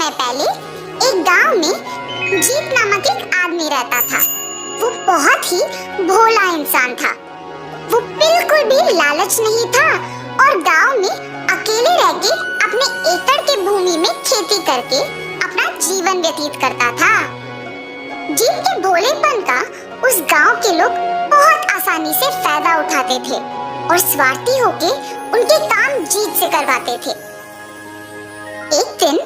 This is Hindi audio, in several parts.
समय पहले एक गांव में जीत नामक एक आदमी रहता था। वो बहुत ही भोला इंसान था। वो बिल्कुल भी लालच नहीं था और गांव में अकेले रह के अपने एकड़ की भूमि में खेती करके अपना जीवन व्यतीत करता था। जीत के भोलेपन का उस गांव के लोग बहुत आसानी से फायदा उठाते थे और स्वार्थी होके उनके काम जीत से करवाते थे। एक दिन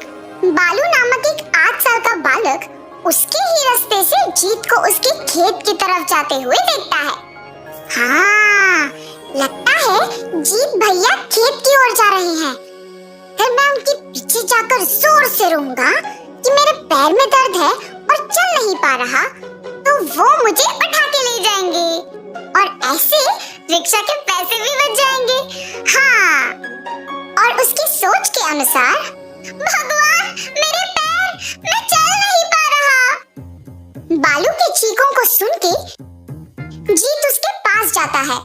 बालू नामक एक 8 साल का बालक उसके ही रास्ते से जीत को उसके खेत की तरफ जाते हुए देखता है। हाँ, लगता है जीत भैया खेत की ओर जा रहे हैं। फिर मैं उनके पीछे जाकर जोर से रोऊंगा कि मेरे पैर में दर्द है और चल नहीं पा रहा, तो वो मुझे उठा के ले जाएंगे और ऐसे रिक्शा के पैसे भी बच जाएंगे। हाँ, और उसकी सोच के अनुसार भगवान मेरे पैर, मैं चल नहीं पा रहा। बालू के चीखों को सुन के जीत उसके पास जाता है।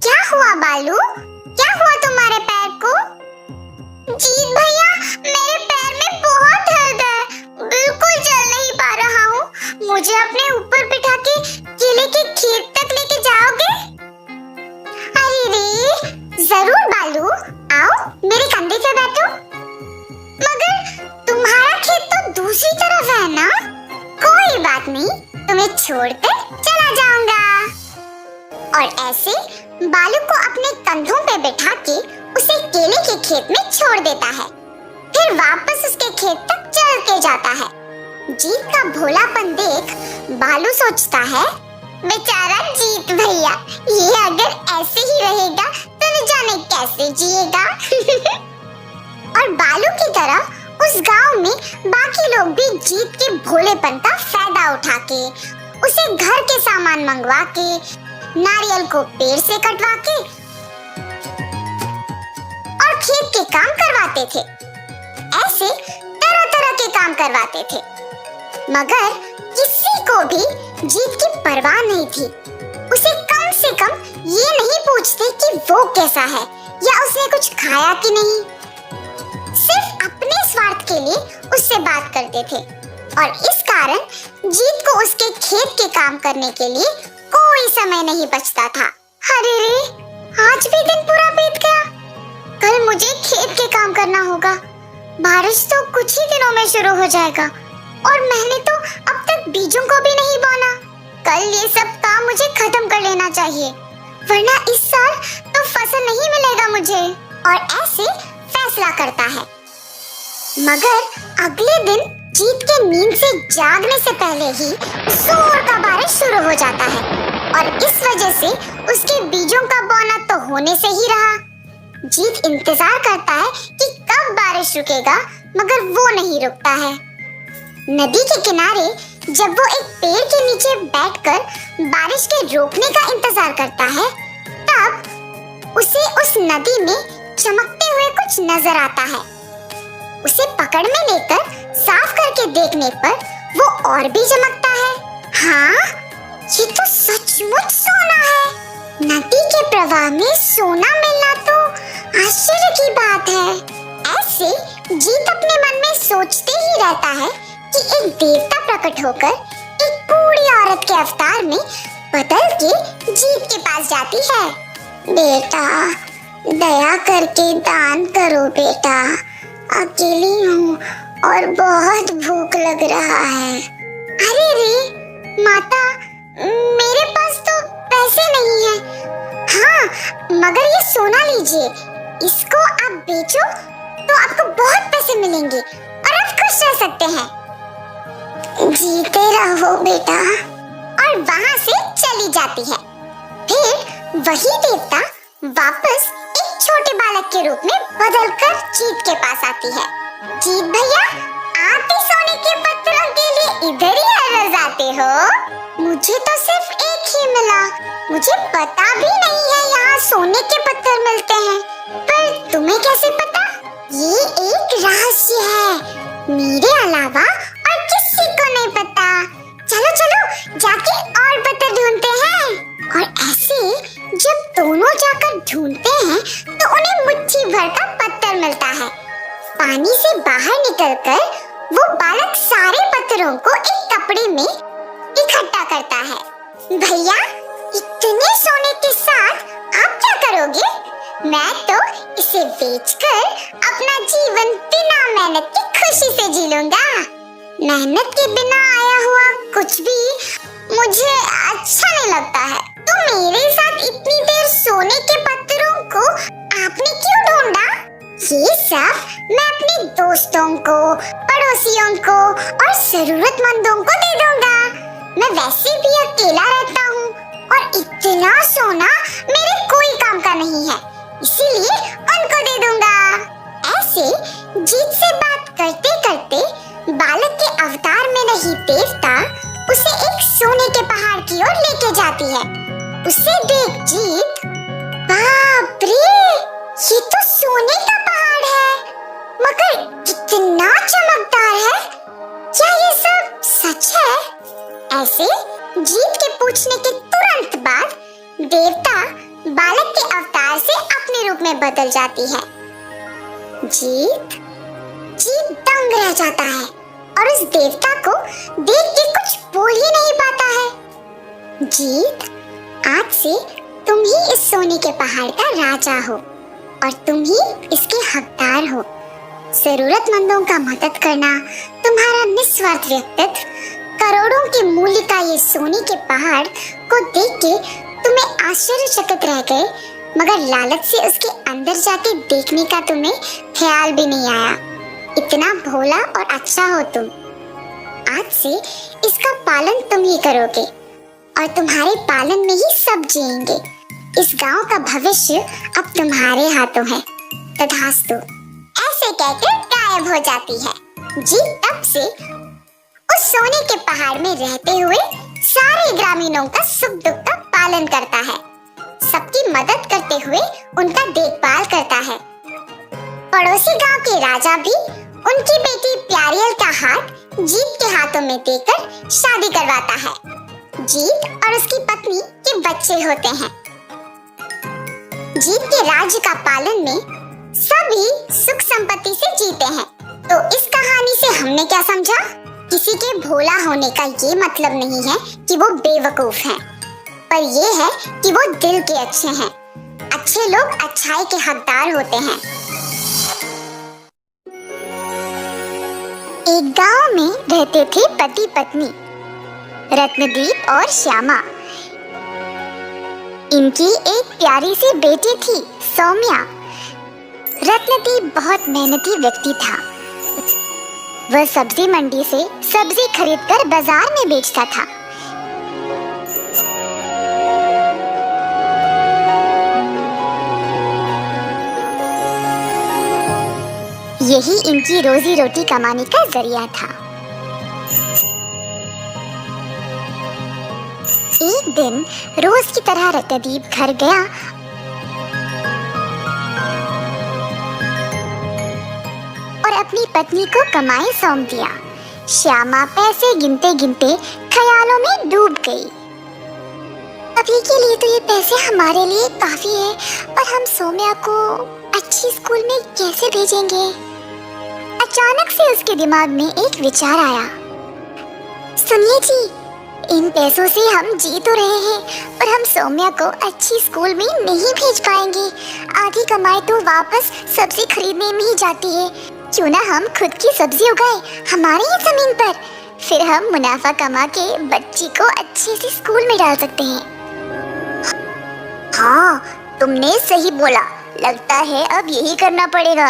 क्या हुआ बालू? क्या हुआ तुम्हारे पैर को? जीत भैया, मेरे पैर में बहुत दर्द है, बिल्कुल चल नहीं पा रहा हूँ। मुझे अपने ऊपर बिठा के केले के खेत तक लेके जाओगे? अरे रे, जरूर बालू, आओ मेरे कंधे पे बैठो। मगर तुम्हारा खेत तो दूसरी तरफ है ना? कोई बात नहीं, तुम्हें छोड़कर चला जाऊंगा। और ऐसे बालू को अपने कंधों पे बिठा के उसे केले के खेत में छोड़ देता है। फिर वापस उसके खेत तक चल के जाता है। जीत का भोलापन देख बालू सोचता है, बेचारा जीत भैया, ये अगर ऐसे ही रहेगा तो न जाने कैसे जिएगा। और बालू की तरह उस गांव में बाकी लोग भी जीत के भोलेपन का फायदा उठा के उसे घर के सामान मंगवा के, नारियल को पेड़ से कटवा के और खेत के काम करवाते थे। ऐसे तरह तरह के काम करवाते थे, मगर किसी को भी जीत की परवाह नहीं थी। उसे कम से कम ये नहीं पूछते कि वो कैसा है या उसने कुछ खाया कि नहीं। सिर्फ अपने स्वार्थ के लिए उससे बात करते थे और इस कारण जीत को उसके खेत के काम करने के लिए कोई समय नहीं बचता था। अरे रे, आज भी दिन पूरा बीत गया। कल मुझे खेत के काम करना होगा। बारिश तो कुछ ही दिनों में शुरू हो जाएगा और मैंने तो अब तक बीजों को भी नहीं बोना। कल ये सब काम मुझे खत्म कर लेना चाहिए, वरना इस साल तो फसल नहीं मिलेगा मुझे। और ऐसे फैसला करता है। मगर अगले दिन जीत के नींद से जागने से पहले ही जोर का बारिश शुरू हो जाता है और इस वजह से उसके बीजों का बोना तो होने से ही रहा। जीत इंतजार करता है कि कब बारिश रुकेगा, मगर वो नहीं रुकता है। नदी के किनारे जब वो एक पेड़ के नीचे बैठकर बारिश के रुकने का इंतजार करता है, तब उसे उस नदी में चमकते हुए कुछ नजर आता है। उसे पकड़ में लेकर साफ करके देखने पर वो और भी चमकता है। हाँ, ये तो सचमुच सोना है। नदी के प्रवाह में सोना मिलना तो आश्चर्य की बात है। ऐसे जीत अपने मन में सोचते ही रहता है कि एक देवता प्रकट होकर एक बूढ़ी औरत के अवतार में बदल के जीत के पास जाती है। बेटा, दया करके दान करो बेटा, अकेली हूँ और बहुत भूख लग रहा है। अरे रे माता, मेरे पास तो पैसे नहीं है। हाँ, मगर ये सोना लीजिए, इसको आप बेचो तो आपको बहुत पैसे मिलेंगे और आप खुश रह सकते हैं। जीते रहो बेटा। और वहाँ से चली जाती है। फिर वही देवता वापस एक छोटे बालक के रूप में बदलकर जीत के पास आती है। जीत भैया, आप ही सोने के पत्थरों के लिए इधर ही हर रोज आते हो? मुझे तो सिर्फ एक ही मिला। मुझे पता भी नहीं है यहाँ सोने के पत्थर मिलते हैं। पर तुम्हें कैसे पता? ये एक रहस्य है, मेरे अलावा और किसी को नहीं पता। चलो चलो जाके और पत्थर ढूंढते हैं। और ऐसे जब दोनों जाकर ढूंढते हैं तो उन्हें मुट्ठी भर का पत्थर मिलता है। पानी से बाहर निकलकर वो बालक सारे पत्थरों को एक कपड़े में इकट्ठा करता है। भैया, इतने सोने के साथ आप क्या करोगे? मैं तो इसे बेचकर अपना जीवन बिना मेहनत की खुशी से जी लूंगा। मेहनत के बिना आया हुआ कुछ भी मुझे अच्छा नहीं लगता है। तो मेरे साथ इतनी देर सोने के पत्थरों को आपने क्यों ढूंढा? ये सब मैं अपने दोस्तों को, पड़ोसियों को और जरूरतमंदों को दे दूंगा। मैं वैसे भी अकेला रहता हूँ और इतना सोना मेरे कोई काम का नहीं है, इसीलिए उनको दे दूंगा। ऐसे जीत से बात करते करते बालक के अवतार में रही देवता उसे एक सोने के पहाड़ की ओर लेके जाती है। उसे देख जीत, बाप रे, ये तो सोने का पहाड़ है, मगर कितना चमकदार है। क्या ये सब सच है? ऐसे जीत के पूछने के तुरंत बाद देवता बालक के अवतार से अपने रूप में बदल जाती है। जीत दंग रह जाता है और उस देवता को देख के कुछ बोल ही नहीं पाता है। जीत, आज से तुम ही इस सोने के पहाड़ का राजा हो और तुम ही इसके हकदार हो। जरूरतमंदों का मदद करना तुम्हारा निस्वार्थ व्यक्तित्व, करोड़ों के मूल्य का ये सोने के पहाड़ को देख के तुम्हें आश्चर्यचकित रह गए, मगर लालच से उसके अंदर जाके देखने का तुम्हें ख्याल भी नहीं आया। इतना भोला और अच्छा हो तुम। आज से इसका पालन तुम ही करोगे और तुम्हारे पालन में ही सब जिएंगे। इस गांव का भविष्य अब तुम्हारे हाथों है। तथास्तु। ऐसे कहकर गायब हो जाती है। जीत तब से उस सोने के पहाड़ में रहते हुए सारे ग्रामीणों का सुख दुख का पालन करता है, सबकी मदद करते हुए उनका देखभाल करता है। पड़ोसी गांव के राजा भी उनकी बेटी प्यारियल का हाथ जीत के हाथों में देकर शादी करवाता है। जीत और उसकी पत्नी के बच्चे होते हैं। जीत के राज्य का पालन में सभी सुख संपत्ति से जीते हैं। तो इस कहानी से हमने क्या समझा? किसी के भोला होने का ये मतलब नहीं है कि वो बेवकूफ हैं, पर ये है कि वो दिल के अच्छे हैं। अच्छे लोग अच्छाई के हकदार होते हैं। एक गांव में रहते थे पति पत्नी रत्नदीप और श्यामा। इनकी एक प्यारी सी बेटी थी, सौम्या। रत्नदीप बहुत मेहनती व्यक्ति था। वह सब्जी मंडी से सब्जी खरीदकर बाजार में बेचता था। यही इनकी रोजी रोटी कमाने का जरिया था। एक दिन रोज की तरह रत्नदीप घर गया और अपनी पत्नी को कमाई सौंप दिया। श्यामा पैसे गिनते गिनते ख्यालों में डूब गई। अभी के लिए तो ये पैसे हमारे लिए काफी है, पर हम सौम्या को अच्छी स्कूल में कैसे भेजेंगे? अचानक से उसके दिमाग में एक विचार आया। सुनिए जी, इन पैसों से हम जी तो रहे हैं, पर हम सौम्या को अच्छी स्कूल में नहीं भेज पाएंगे। आधी कमाई तो वापस सब्जी खरीदने में ही जाती है। क्यों ना हम खुद की सब्जी उगाएं हमारी ही जमीन पर, फिर हम मुनाफा कमा के बच्ची को अच्छे से स्कूल में डाल सकते हैं। हाँ, तुमने सही बोला। लगता है अब यही करना पड़ेगा।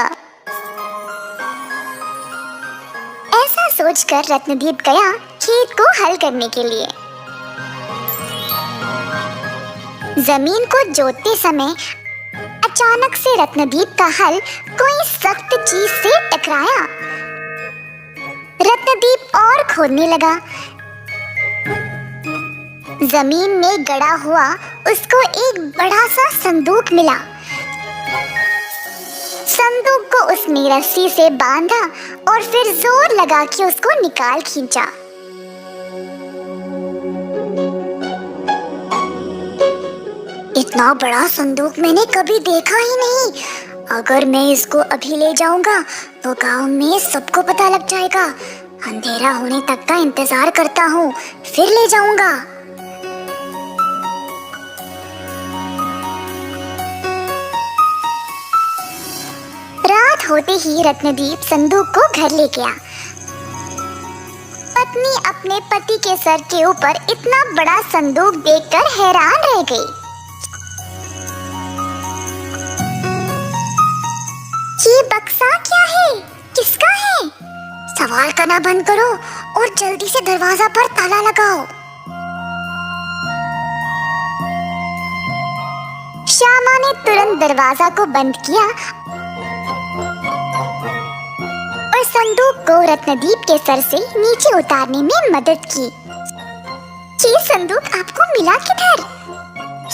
ऐसा सोचकर रत्नदीप गया खेत को हल करने के लिए। जमीन को जोतते समय अचानक से रत्नदीप का हल कोई सख्त चीज से टकराया। रत्नदीप और खोदने लगा। जमीन में गड़ा हुआ उसको एक बड़ा सा संदूक मिला। संदूक को उसने रस्सी से बांधा और फिर जोर लगा के उसको निकाल खींचा। इतना बड़ा संदूक मैंने कभी देखा ही नहीं। अगर मैं इसको अभी ले जाऊंगा तो गांव में सबको पता लग जाएगा। अंधेरा होने तक का इंतजार करता हूँ, फिर ले जाऊंगा। रात होते ही रत्नदीप संदूक को घर ले गया। पत्नी अपने पति के सर के ऊपर इतना बड़ा संदूक देखकर हैरान रह गई। ये बक्सा क्या है? किसका है? सवाल करना बंद करो और जल्दी से दरवाजा पर ताला लगाओ। श्यामा ने तुरंत दरवाजा को बंद किया और संदूक को रत्नदीप के सर से नीचे उतारने में मदद की। ये संदूक आपको मिला किधर?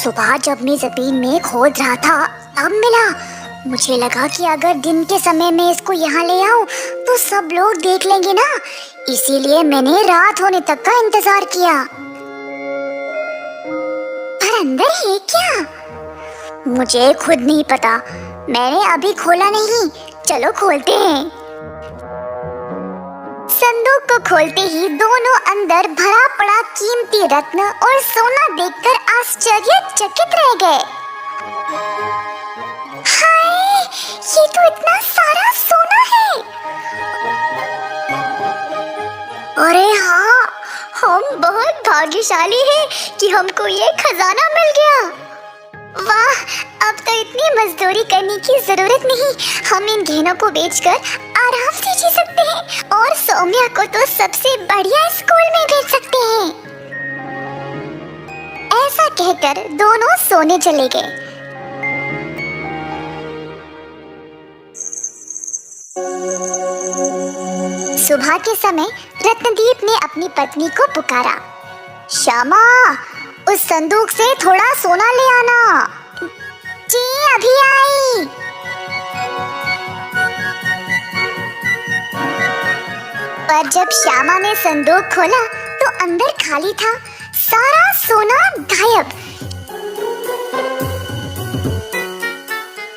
सुबह जब मैं जमीन में खोद रहा था तब मिला। मुझे लगा कि अगर दिन के समय में इसको यहाँ ले आऊं तो सब लोग देख लेंगे ना, इसीलिए मैंने रात होने तक का इंतजार किया। पर अंदर है क्या? मुझे खुद नहीं पता, मैंने अभी खोला नहीं। चलो खोलते हैं। संदूक को खोलते ही दोनों अंदर भरा पड़ा कीमती रत्न और सोना देखकर आश्चर्यचकित रह गए। हाय, ये तो इतना सारा सोना है। अरे हाँ, हम बहुत भाग्यशाली हैं कि हमको ये खजाना मिल गया। वाह, अब तो इतनी मजदूरी करने की जरूरत नहीं। हम इन गहनों को बेचकर आराम से जी सकते हैं और सौम्या को तो सबसे बढ़िया स्कूल में भेज सकते हैं। ऐसा कहकर दोनों सोने चले गए। सुबह के समय रत्नदीप ने अपनी पत्नी को पुकारा। श्यामा, उस संदूक से थोड़ा सोना ले आना। जी, अभी आई। पर जब श्यामा ने संदूक खोला तो अंदर खाली था, सारा सोना गायब।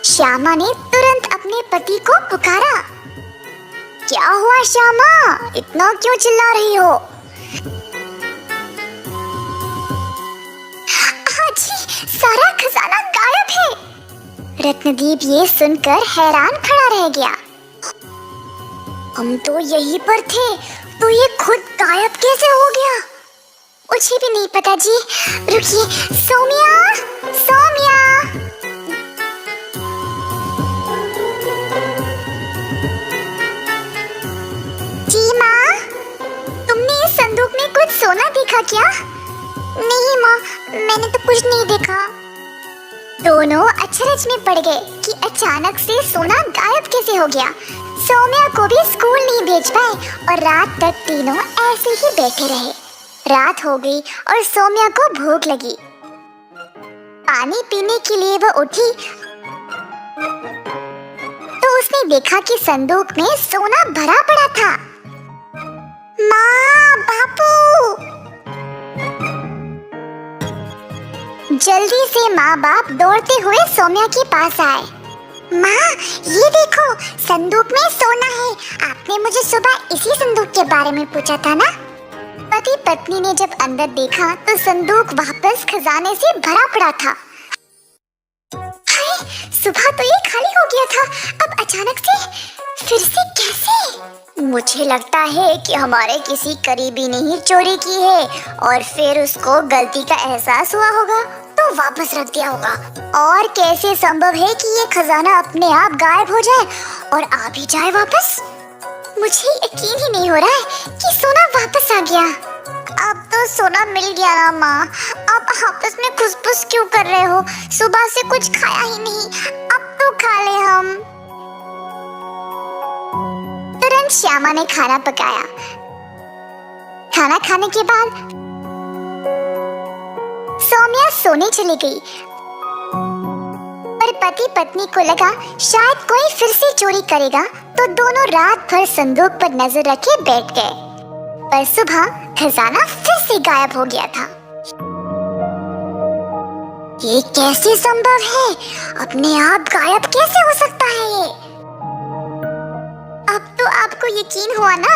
श्यामा ने तुरंत अपने पति को पुकारा। क्या हुआ श्यामा, इतना क्यों चिल्ला रही हो? सारा खजाना गायब है। रत्नदीप ये सुनकर हैरान खड़ा रह गया। हम तो यहीं पर थे, तो ये खुद गायब कैसे हो गया? मुझे भी नहीं पता जी। रुकिए, सौम्या, सौम्या। जी माँ, तुमने इस संदूक में कुछ सोना देखा क्या? नहीं माँ, मैंने तो कुछ नहीं देखा। दोनों अचरज में पड़ गए कि अचानक से सोना गायब कैसे हो गया। सौम्या को भी स्कूल नहीं भेज पाए और रात तक तीनों ऐसे ही बैठे रहे। रात हो गई और सौम्या को भूख लगी। पानी पीने के लिए वह उठी तो उसने देखा कि संदूक में सोना भरा पड़ा था। माँ, बापू। जल्दी से माँ बाप दौड़ते हुए सौम्या के पास आए। माँ, ये देखो, संदूक में सोना है। आपने मुझे सुबह इसी संदूक के बारे में पूछा था ना? पति पत्नी ने जब अंदर देखा तो संदूक वापस खजाने से भरा पड़ा था। हाय, सुबह तो ये खाली हो गया था, अब अचानक से फिर से कैसे? मुझे लगता है कि हमारे किसी करीबी ने ही चोरी की है और फिर उसको गलती का एहसास हुआ होगा तो वापस रख दिया होगा। और कैसे संभव है कि ये खजाना अपने आप गायब हो जाए और आ भी जाए वापस? मुझे यकीन ही नहीं हो रहा है कि सोना वापस आ गया। अब तो सोना मिल गया ना माँ, अब आपस में खुसफुस क्यों कर रहे हो? सुबह से कुछ खाया ही नहीं, अब तो खा ले हम। तुरंत श्यामा ने खाना पकाया। खाना खाने के बाद सौम्या सोने चली गई। पर पति पत्नी को लगा शायद कोई फिर से चोरी करेगा, तो दोनों रात भर संदूक पर नजर रखे बैठ गए। पर सुबह खजाना फिर से गायब हो गया था। ये कैसे संभव है? अपने आप गायब कैसे हो सकता है ये? अब तो आपको यकीन हुआ ना?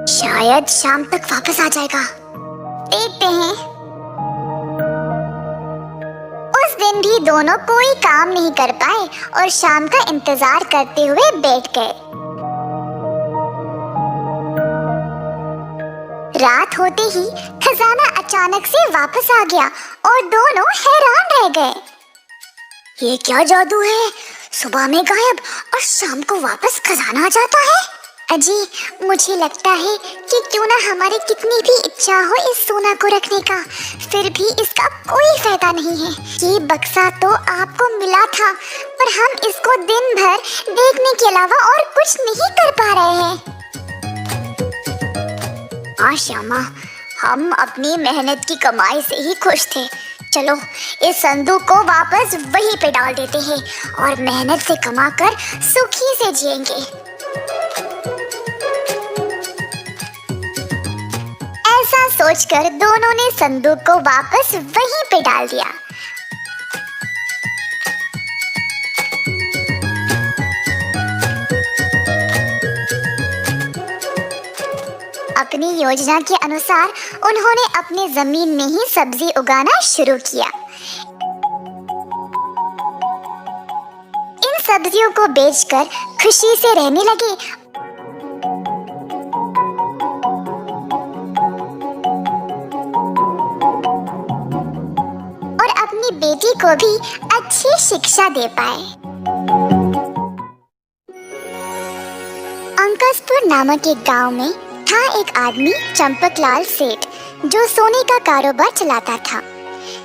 शायद शाम तक वापस आ जाएगा। देखते हैं। उस दिन भी दोनों कोई काम नहीं कर पाए और शाम का इंतजार करते हुए बैठ गए। रात होते ही खजाना अचानक से वापस आ गया और दोनों हैरान रह गए। ये क्या जादू है? सुबह में गायब और शाम को वापस खजाना आ जाता है। अजी, मुझे लगता है कि क्यों ना हमारी कितनी भी इच्छा हो इस सोना को रखने का, फिर भी इसका कोई फायदा नहीं है। ये बक्सा तो आपको मिला था, पर हम इसको दिन भर देखने के अलावा और कुछ नहीं कर पा रहे हैं। हाँ श्यामा, हम अपनी मेहनत की कमाई से ही खुश थे। चलो इस संदूक को वापस वहीं पे डाल देते हैं और मेहनत से कमाकर सुखी से जिएंगे। ऐसा सोचकर दोनों ने संदूक को वापस वहीं पे डाल दिया। अपनी योजना के अनुसार उन्होंने अपनी जमीन में ही सब्जी उगाना शुरू किया। इन सब्जियों को बेचकर खुशी से रहने लगे। और अपनी बेटी को भी अच्छी शिक्षा दे पाए। अंकसपुर नामक एक गांव में था एक आदमी चंपकलाल सेठ, जो सोने का कारोबार चलाता था।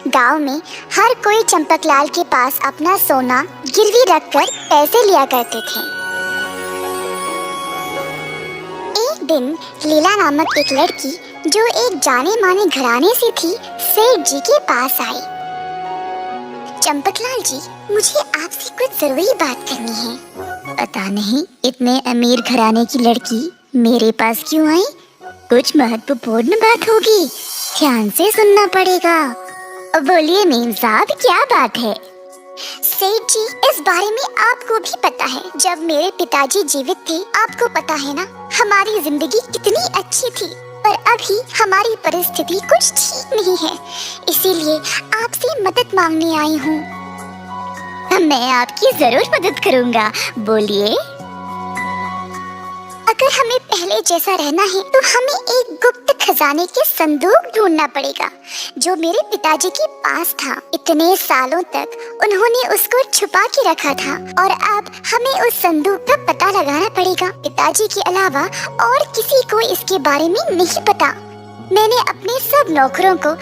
गांव में हर कोई चंपकलाल के पास अपना सोना गिरवी रखकर पैसे लिया करते थे। एक दिन लीला नामक एक लड़की, जो एक जाने माने घराने से थी, सेठ जी के पास आई। चंपकलाल जी, मुझे आपसे कुछ जरूरी बात करनी है। पता नहीं इतने अमीर घराने की लड़की मेरे पास क्यों आई? कुछ महत्वपूर्ण बात होगी, ध्यान से सुनना पड़ेगा। बोलिए मेम साहब, क्या बात है? सेठ जी, इस बारे में आपको भी पता है, जब मेरे पिताजी जीवित थे, आपको पता है ना, हमारी जिंदगी कितनी अच्छी थी, पर अभी हमारी परिस्थिति कुछ ठीक नहीं है, इसीलिए आपसे मदद मांगने आई हूँ। मैं आपकी जरूर मदद करूँगा, बोलिए। अगर हमें पहले जैसा रहना है तो हमें एक गुप्त खजाने के संदूक ढूंढना पड़ेगा, जो मेरे पिताजी के पास था। इतने सालों तक उन्होंने उसको छुपा के रखा था और अब हमें उस संदूक का पता लगाना पड़ेगा। पिताजी के अलावा और किसी को इसके बारे में नहीं पता। मैंने अपने सब नौकरों को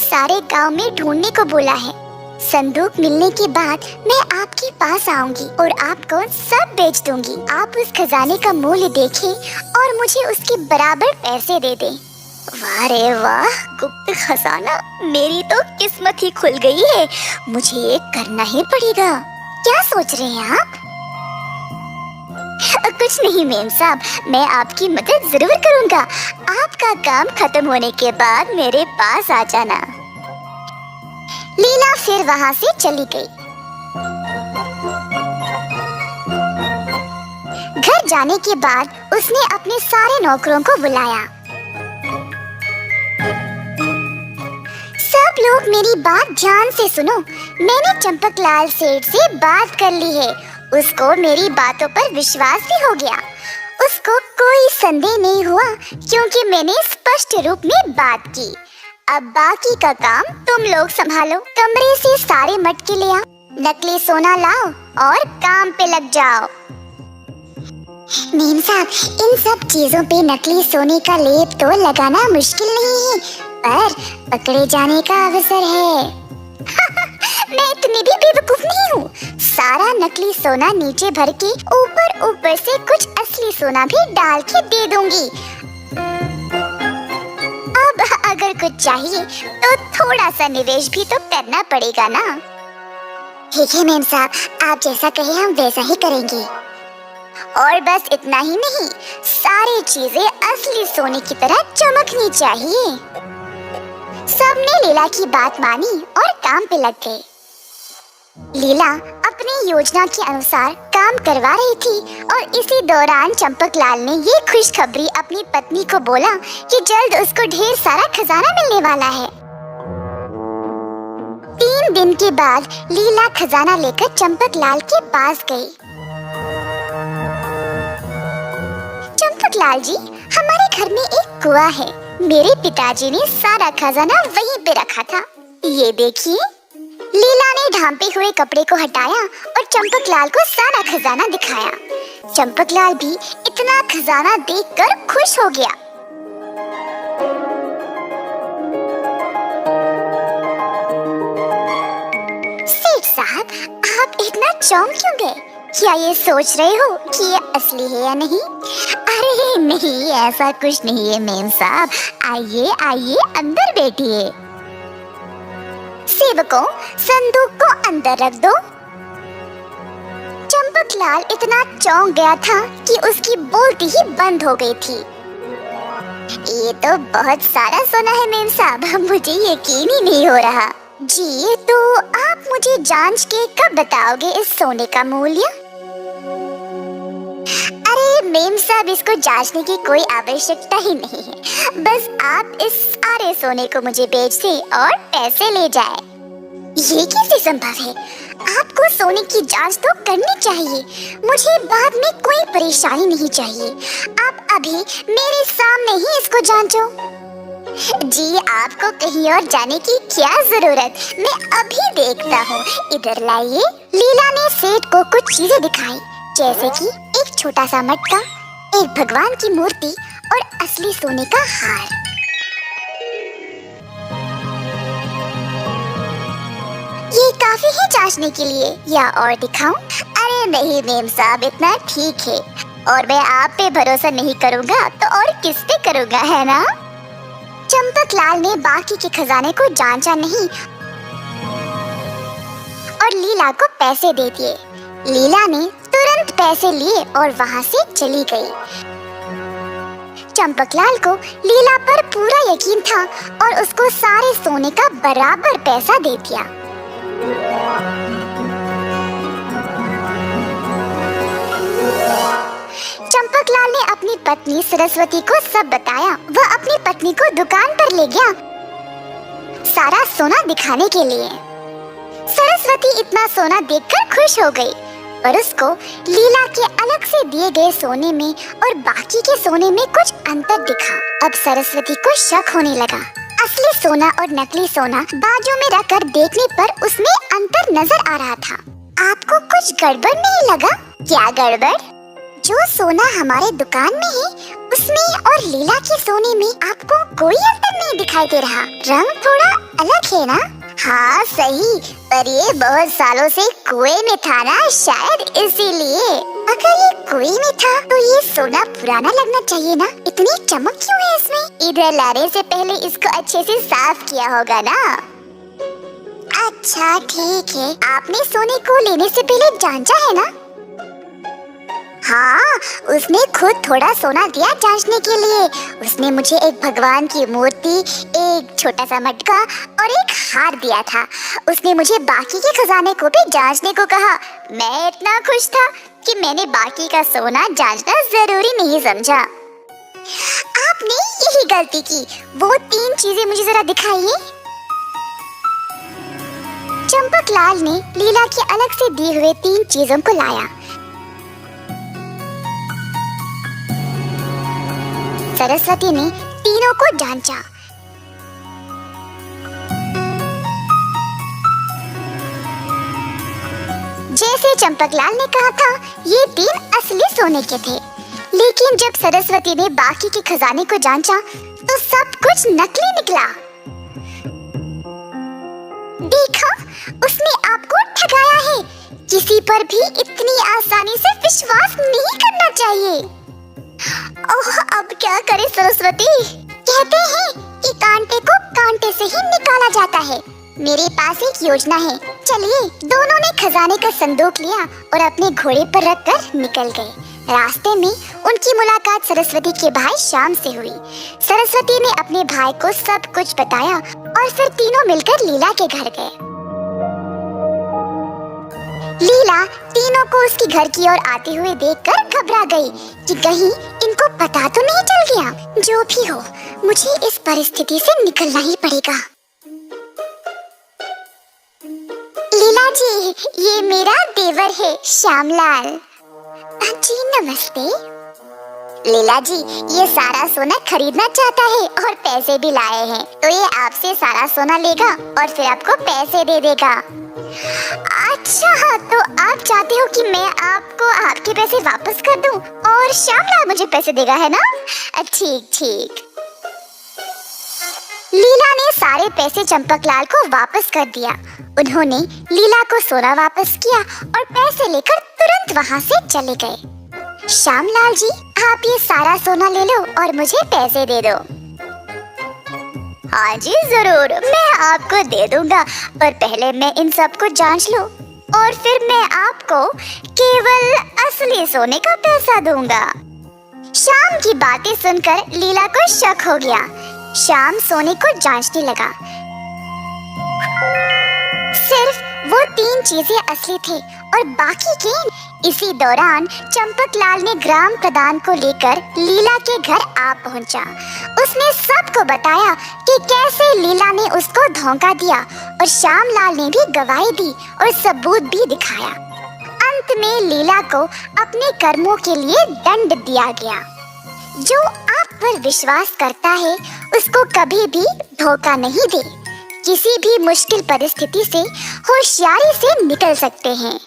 सारे गांव में ढूंढने को बोला है। संदूक मिलने के बाद मैं आपके पास आऊंगी और आपको सब बेच दूंगी। आप उस खजाने का मूल्य देखें और मुझे उसके बराबर पैसे दे दें। वाह रे वाह, गुप्त खजाना, मेरी तो किस्मत ही खुल गई है। मुझे ये करना ही पड़ेगा। क्या सोच रहे हैं आप? कुछ नहीं मेम साहब, मैं आपकी मदद जरूर करूंगा। आपका काम खत्म होने के बाद मेरे पास आ जाना। लीला फिर वहां से चली गई। घर जाने के बाद उसने अपने सारे नौकरों को बुलाया। सब लोग मेरी बात ध्यान से सुनो। मैंने चंपकलाल सेठ से बात कर ली है। उसको मेरी बातों पर विश्वास भी हो गया। उसको कोई संदेह नहीं हुआ, क्योंकि मैंने स्पष्ट रूप में बात की। अब बाकी का काम तुम लोग संभालो। कमरे से सारे मटके ले आओ, नकली सोना लाओ और काम पे लग जाओ। मेम साहब, इन सब चीजों पे नकली सोने का लेप तो लगाना मुश्किल नहीं है, पर पकड़े जाने का अवसर है। मैं इतनी भी बेवकूफ नहीं हूँ। सारा नकली सोना नीचे भर के ऊपर से कुछ असली सोना भी डाल के दे दूंगी। अब अगर कुछ चाहिए तो थोड़ा सा निवेश भी तो करना पड़ेगा ना। ठीक है मेम साहब, आप जैसा कहे हम वैसा ही करेंगे। और बस इतना ही नहीं, सारी चीजें असली सोने की तरह चमकनी चाहिए। सबने लीला की बात मानी और काम पे लग गए। लीला अपनी योजना के अनुसार काम करवा रही थी और इसी दौरान चंपकलाल ने ये खुशखबरी अपनी पत्नी को बोला कि जल्द उसको ढेर सारा खजाना मिलने वाला है। 3 दिन के बाद लीला खजाना लेकर चंपकलाल के पास गई। चंपकलाल जी, हमारे घर में एक कुआं है। मेरे पिताजी ने सारा खजाना वहीं पे रखा था। ये देखिए। लीला ने ढांपे हुए कपड़े को हटाया और चंपकलाल को सारा खजाना दिखाया। चंपकलाल भी इतना खजाना देखकर खुश हो गया। सेठ साहब, आप इतना चौंक क्यों गए? क्या ये सोच रहे हो कि ये असली है या नहीं? अरे नहीं, ऐसा कुछ नहीं है मेम साहब। आइए आइए, अंदर बैठिए। सेवकों, संदूक को अंदर रख दो। चंपकलाल इतना चौंक गया था कि उसकी बोलती ही बंद हो गई थी। ये तो बहुत सारा सोना है मेम साहब, मुझे यकीन ही नहीं हो रहा। जी, तो आप मुझे जांच के कब बताओगे इस सोने का मूल्य? अरे मेम साहब, इसको जांचने की कोई आवश्यकता ही नहीं है। बस आप इस सारे सोने को मुझे बेच दें और पैसे ले जाए। ये कैसे संभव है? आपको सोने की जांच तो करनी चाहिए। मुझे बाद में कोई परेशानी नहीं चाहिए। आप अभी मेरे सामने ही इसको जांचो। जी, आपको कहीं और जाने की क्या जरूरत? मैं अभी देखता हूँ। इधर लाइए। लीला ने सेठ को कुछ चीजें दिखाई, जैसे कि एक छोटा सा मटका, एक भगवान की मूर्ति और असली सोने का हार। ये काफी है जांचने के लिए, या और दिखाऊं? अरे नहीं मेम साहब, इतना ठीक है। और मैं आप पे भरोसा नहीं करूँगा तो और किस पे करूँगा, है ना? चंपकलाल ने बाकी के खजाने को जांचा नहीं और लीला को पैसे दे दिए। लीला ने तुरंत पैसे लिए और वहाँ से चली गई। चंपकलाल को लीला पर पूरा यकीन था और उसको सारे सोने का बराबर पैसा दे दिया। चंपकलाल ने अपनी पत्नी सरस्वती को सब बताया। वह अपनी पत्नी को दुकान पर ले गया सारा सोना दिखाने के लिए। सरस्वती इतना सोना देखकर खुश हो गई, पर उसको लीला के अलग से दिए गए सोने में और बाकी के सोने में कुछ अंतर दिखा। अब सरस्वती को शक होने लगा। असली सोना और नकली सोना बाजू में रखकर देखने पर उसमें अंतर नजर आ रहा था। आपको कुछ गड़बड़ नहीं लगा? क्या गड़बड़? जो सोना हमारे दुकान में है उसमें और लीला के सोने में आपको कोई अंतर नहीं दिखाई दे रहा। रंग थोड़ा अलग है ना? हाँ सही, पर ये बहुत सालों से कुएं में था ना, शायद इसीलिए। अगर ये कुएं में था तो ये सोना पुराना लगना चाहिए ना? इतनी चमक क्यों है इसमें? इधर लाने से पहले इसको अच्छे से साफ किया होगा ना? अच्छा ठीक है, आपने सोने को लेने से पहले जांचा है ना? हाँ, उसने खुद थोड़ा सोना दिया जांचने के लिए। उसने मुझे एक भगवान की मूर्ति, एक छोटा सा मटका और एक हार दिया था। उसने मुझे बाकी के खजाने को भी जांचने को कहा। मैं इतना खुश था कि मैंने बाकी का सोना जांचना जरूरी नहीं समझा। आपने यही गलती की। वो 3 चीजें मुझे जरा दिखाइए। चंपकलाल ने लीला के अलग से दिए हुए 3 चीजों को लाया। सरस्वती ने तीनों को जांचा। जैसे चंपकलाल ने कहा था, ये 3 असली सोने के थे। लेकिन जब सरस्वती ने बाकी के खजाने को जांचा तो सब कुछ नकली निकला। देखा, उसने आपको ठगाया है। किसी पर भी इतनी आसानी से विश्वास नहीं करना चाहिए। ओह, अब क्या करे सरस्वती? कहते हैं कि कांटे को कांटे से ही निकाला जाता है। मेरे पास एक योजना है। चलिए। दोनों ने खजाने का संदूक लिया और अपने घोड़े पर रखकर निकल गए। रास्ते में उनकी मुलाकात सरस्वती के भाई श्याम से हुई। सरस्वती ने अपने भाई को सब कुछ बताया और फिर तीनों मिलकर लीला के घर गए। लीला तीनों को उसके घर की ओर आते हुए देखकर घबरा गई कि कहीं इनको पता तो नहीं चल गया। जो भी हो, मुझे इस परिस्थिति से निकलना ही पड़ेगा। लीला जी, ये मेरा देवर है श्यामलाल। जी नमस्ते। लीला जी, ये सारा सोना खरीदना चाहता है और पैसे भी लाए हैं, तो ये आपसे सारा सोना लेगा और फिर आपको पैसे दे देगा। अच्छा, तो आप चाहते हो कि मैं आपको आपके पैसे वापस कर दूं और श्यामलाल मुझे पैसे देगा, है ना? ठीक ठीक। लीला ने सारे पैसे चंपकलाल को वापस कर दिया। उन्होंने लीला को सोना वापस किया और पैसे लेकर तुरंत वहाँ से चले गए। श्यामलाल जी, आप ये सारा सोना ले लो और मुझे पैसे दे दो। हाँ जी जरूर, मैं आपको दे दूंगा, पर पहले मैं इन सब को जांच लूं और फिर मैं आपको केवल असली सोने का पैसा दूंगा। श्याम की बातें सुनकर लीला को शक हो गया। श्याम सोने को जांचने लगा। सिर्फ वो 3 चीजें असली थे और बाकी के। इसी दौरान चंपकलाल ने ग्राम प्रधान को लेकर लीला के घर आ पहुंचा। उसने सबको बताया कि कैसे लीला ने उसको धोखा दिया और श्यामलाल ने भी गवाही दी और सबूत भी दिखाया। अंत में लीला को अपने कर्मों के लिए दंड दिया गया। जो आप पर विश्वास करता है उसको कभी भी धोखा नहीं दे। किसी भी मुश्किल परिस्थिति से होशियारी से निकल सकते हैं।